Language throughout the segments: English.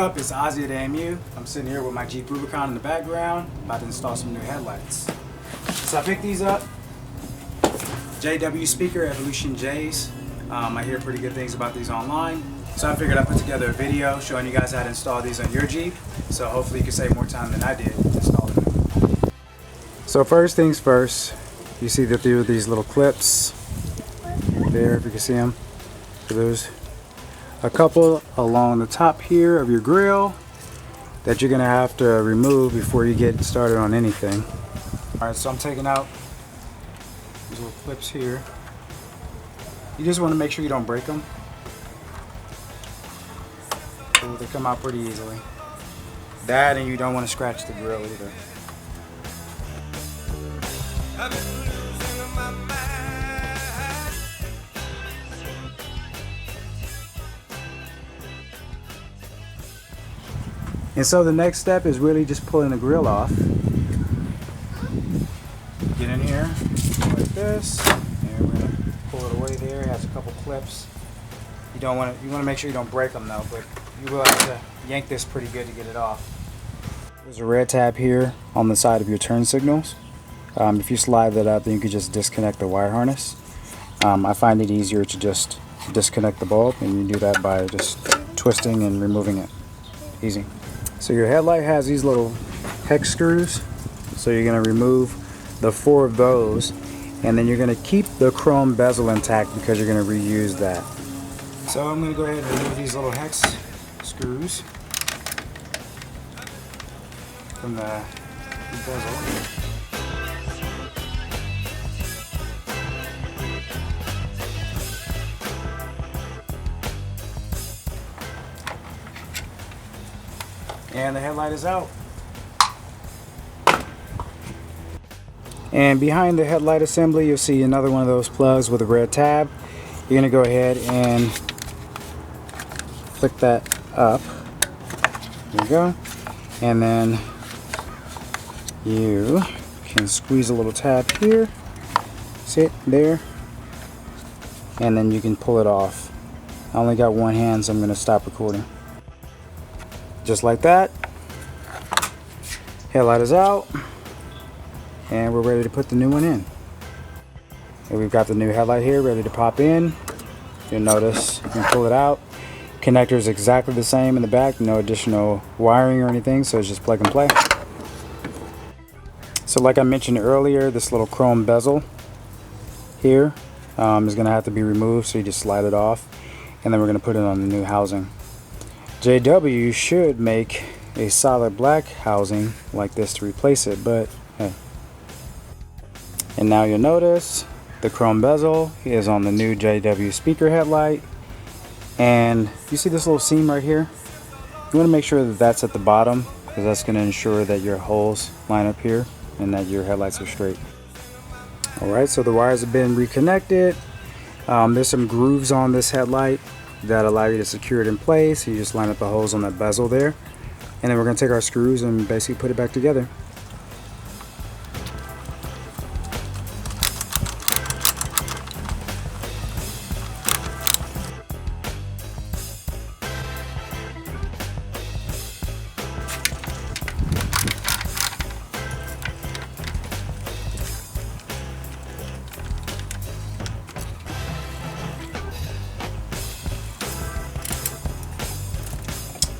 up? It's Ozzy at AMU. I'm sitting here with my Jeep Rubicon in the background, about to install some new headlights. So I picked these up. JW speaker, Evolution J's. I hear pretty good things about these online. So I figured I'd put together a video showing you guys how to install these on your Jeep. So hopefully you can save more time than I did installing them. So first things first, you see that there are these little clips there, if you can see them. So there's a couple along the top here of your grill that you're gonna have to remove before you get started on anything. All right, so I'm taking out these little clips here. You just want to make sure you don't break them. So they come out pretty easily. That, and you don't want to scratch the grill either. And so the next step is really just pulling the grill off. Get in here like this, and we're gonna pull it away there. It has a couple clips. You want to make sure you don't break them though, but you will have to yank this pretty good to get it off. There's a red tab here on the side of your turn signals. If you slide that up, then you can just disconnect the wire harness. I find it easier to just disconnect the bulb, and you do that by just twisting and removing it. Easy. So your headlight has these little hex screws. So you're going to remove the 4 of those, and then you're going to keep the chrome bezel intact because you're going to reuse that. So I'm going to go ahead and remove these little hex screws from the bezel. And the headlight is out. And behind the headlight assembly, you'll see another one of those plugs with a red tab. You're going to go ahead and flick that up. There you go. And then you can squeeze a little tab here. See it there? And then you can pull it off. I only got one hand, so I'm going to stop recording. Just like that. Headlight is out. And we're ready to put the new one in. And we've got the new headlight here ready to pop in. You'll notice you can pull it out. Connector is exactly the same in the back, no additional wiring or anything, so it's just plug and play. So like I mentioned earlier, this little chrome bezel here is going to have to be removed, so you just slide it off, and then we're going to put it on the new housing. JW should make a solid black housing like this to replace it, but hey. And now you'll notice the chrome bezel is on the new JW speaker headlight, and you see this little seam right here? You want to make sure that that's at the bottom, because that's going to ensure that your holes line up here and that your headlights are straight. Alright, so the wires have been reconnected. There's some grooves on this headlight that allow you to secure it in place. You just line up the holes on that bezel there, and then we're going to take our screws and basically put it back together.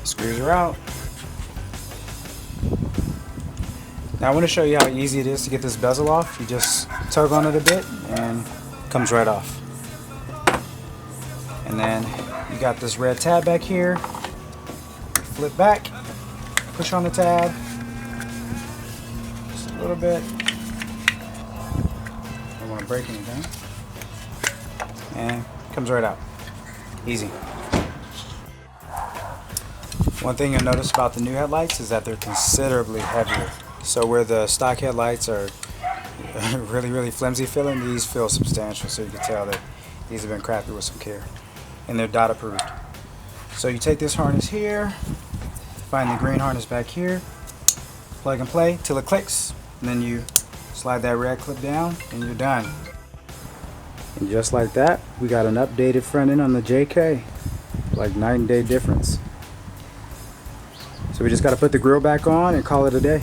Screws are out. Now I want to show you how easy it is to get this bezel off. You just tug on it a bit and it comes right off. And then you got this red tab back here. Flip back, push on the tab, just a little bit. Don't want to break anything. And it comes right out. Easy. One thing you'll notice about the new headlights is that they're considerably heavier. So where the stock headlights are really flimsy feeling, these feel substantial, so you can tell that these have been crafted with some care. And they're dot approved. So you take this harness here, find the green harness back here, plug and play till it clicks, and then you slide that red clip down and you're done. And just like that, we got an updated front end on the JK. Like night and day difference. So we just got to put the grill back on and call it a day.